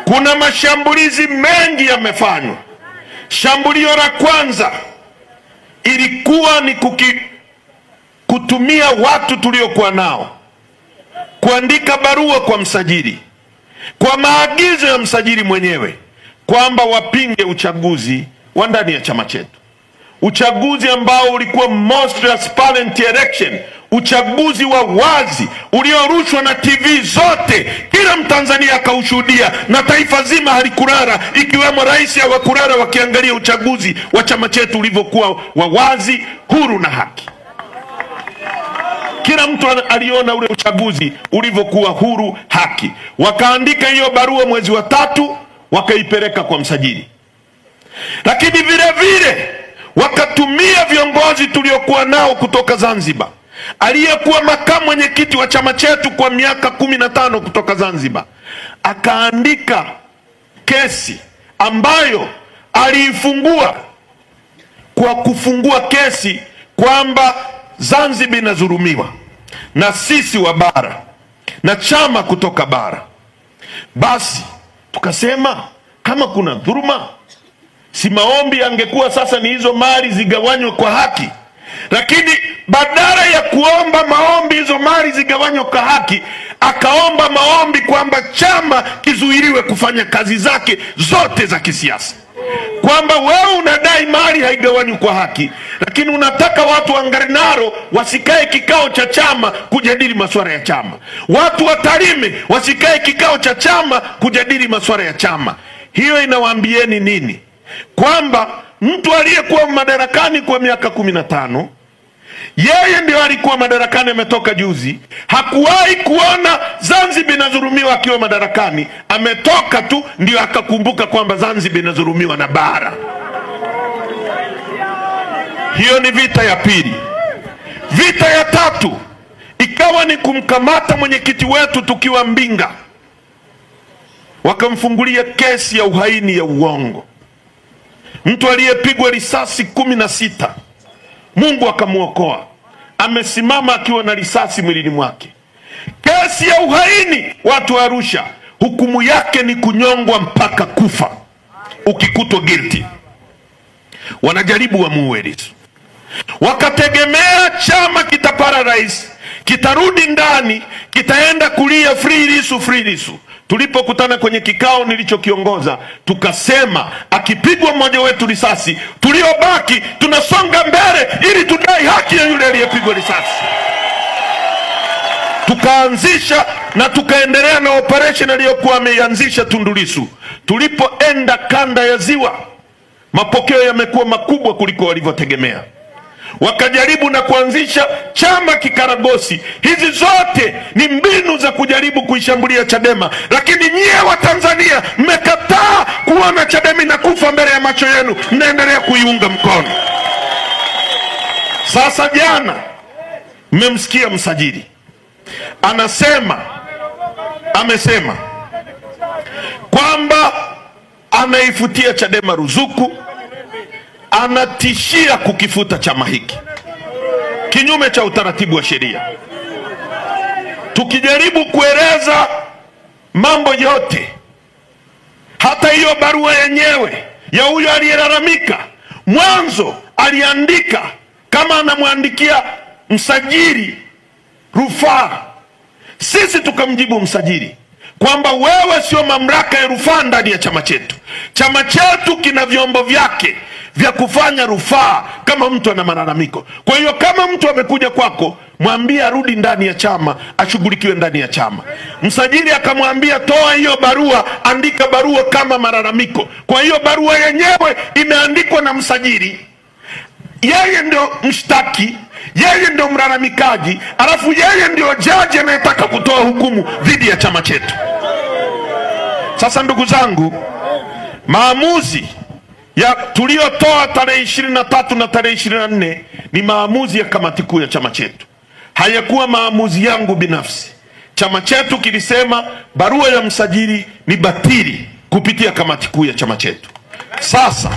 Kuna mashambulizi mengi yamefanywa. Shambulio la kwanza ilikuwa ni kutumia watu tuliokuwa nao kuandika barua kwa msajili kwa maagizo ya msajili mwenyewe kwamba wapinge uchaguzi wa ndani ya chama chetu, uchaguzi ambao ulikuwa most transparent election, uchaguzi wa wazi uliorushwa na TV zote, kila Mtanzania akaushuhudia na taifa zima halikulala, ikiwemo rais hawakulala wakiangalia uchaguzi wa chama chetu ulivyokuwa wa wazi, huru na haki. Kila mtu aliona ule uchaguzi ulivyokuwa huru, haki. Wakaandika hiyo barua mwezi wa 3, wakaipeleka kwa msajili. Lakini vile vile wakatumia viongozi tuliokuwa nao kutoka Zanzibar. Aliyekuwa makamu mwenyekiti wa chama chetu kwa miaka 15 kutoka Zanzibar akaandika kesi ambayo aliifungua kwa kufungua kesi kwamba Zanzibar inadhulumiwa na sisi wa bara na chama kutoka bara. Basi tukasema kama kuna dhuluma, si maombi angekuwa sasa ni hizo mali zigawanywe kwa haki? Lakini badala ya kuomba maombi hizo mali zigawanywe kwa haki, akaomba maombi kwamba chama kizuiliwe kufanya kazi zake zote za kisiasa. Kwamba wewe unadai mali haigawanywi kwa haki, lakini unataka watu wa Ngarenaro wasikae kikao cha chama kujadili masuala ya chama, watu wa Tarime wasikae kikao cha chama kujadili masuala ya chama. Hiyo inawaambieni nini? Kwamba mtu aliyekuwa madarakani kwa miaka 15, yeye ndio alikuwa madarakani, ametoka juzi, hakuwahi kuona Zanzibar inadhulumiwa akiwa madarakani, ametoka tu ndio akakumbuka kwamba Zanzibar inadhulumiwa na bara. Hiyo ni vita ya pili. Vita ya tatu ikawa ni kumkamata mwenyekiti wetu tukiwa Mbinga, wakamfungulia kesi ya uhaini ya uongo, mtu aliyepigwa risasi 16, Mungu akamuokoa, amesimama akiwa na risasi mwilini mwake. Kesi ya uhaini, watu wa Arusha, hukumu yake ni kunyongwa mpaka kufa ukikutwa guilty. Wanajaribu wamuue Lissu, wakategemea chama kitapara rais, kitarudi ndani, kitaenda kulia free Lissu, free Lissu. Tulipokutana kwenye kikao nilichokiongoza, tukasema akipigwa mmoja wetu risasi, tuliobaki tunasonga mbele ili tudai haki ya yule aliyepigwa risasi. Tukaanzisha na tukaendelea na operation aliyokuwa ameianzisha Tundu Lissu. Tulipoenda kanda ya Ziwa, mapokeo yamekuwa makubwa kuliko walivyotegemea. Wakajaribu na kuanzisha chama kikaragosi. Hizi zote ni mbinu za kujaribu kuishambulia Chadema, lakini nyie wa Tanzania mmekataa kuona Chadema inakufa mbele ya macho yenu, mnaendelea kuiunga mkono. Sasa jana mmemsikia msajili amesema kwamba anaifutia Chadema ruzuku, anatishia kukifuta chama hiki kinyume cha utaratibu wa sheria. Tukijaribu kueleza mambo yote, hata hiyo barua yenyewe ya huyo aliyelalamika, mwanzo aliandika kama anamwandikia msajili rufaa. Sisi tukamjibu msajili kwamba wewe sio mamlaka ya rufaa ndani ya chama chetu. Chama chetu kina vyombo vyake vya kufanya rufaa kama mtu ana malalamiko. Kwa hiyo kama mtu amekuja kwako, mwambie arudi ndani ya chama, ashughulikiwe ndani ya chama. Msajili akamwambia toa hiyo barua, andika barua kama malalamiko. Kwa hiyo barua yenyewe imeandikwa na msajili, yeye ndio mshtaki, yeye ndio mlalamikaji, alafu yeye ndio jaji anayetaka kutoa hukumu dhidi ya chama chetu. Sasa ndugu zangu, maamuzi ya tuliotoa tarehe 23 na tarehe 24 ni maamuzi ya kamati kuu ya chama chetu, hayakuwa maamuzi yangu binafsi. Chama chetu kilisema barua ya msajili ni batili kupitia kamati kuu ya chama chetu. Sasa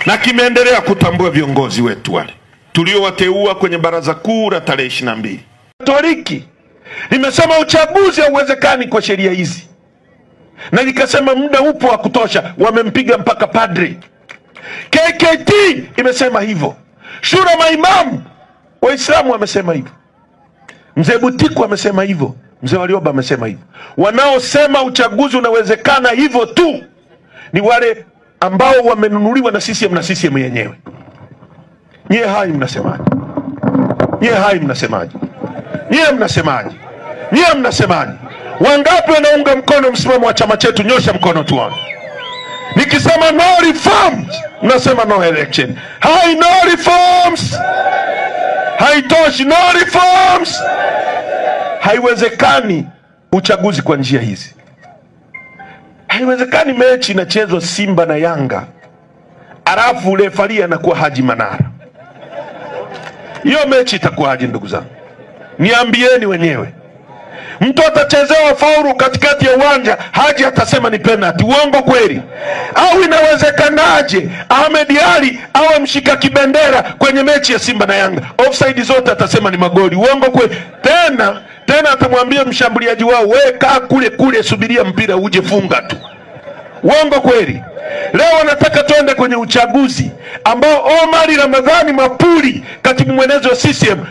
na kimeendelea kutambua viongozi wetu wale tuliowateua kwenye baraza kuu la tarehe 22. Katoliki nimesema uchaguzi hauwezekani kwa sheria hizi. na nikasema muda upo wa kutosha, wamempiga mpaka padri. KKT imesema hivyo, shura maimamu Waislamu wamesema hivyo, mzee Butiku amesema hivyo, mzee Warioba amesema hivyo. Wanaosema uchaguzi unawezekana hivyo tu ni wale ambao wamenunuliwa na CCM na CCM yenyewe. Nyie hai mnasemaje? Nyie hai mnasemaje? Nyie mnasemaje? Nyie mnasemaje? Wangapi wanaunga mkono msimamo wa chama chetu? Nyosha mkono tuone. Nikisema no reforms, mnasema no election. Hai, no reforms. Haitoshi, no reforms. Haiwezekani uchaguzi kwa njia hizi. Haiwezekani mechi inachezwa Simba na Yanga, alafu refari anakuwa Haji Manara. Hiyo mechi itakuwaje ndugu zangu? Niambieni wenyewe. Mtu atachezewa faulu katikati ya uwanja, Haji atasema ni penalty. Uongo kweli? Au inawezekanaje Ahmed Ali awe mshika kibendera kwenye mechi ya Simba na Yanga, offside zote atasema ni magoli? Uongo kweli? Tena atamwambia mshambuliaji wao, wewe kaa kule subiria mpira uje funga tu. Uongo kweli? Leo wanataka tuende kwenye uchaguzi ambao Omar Ramadhani Mapuri, katibu mwenezi wa CCM,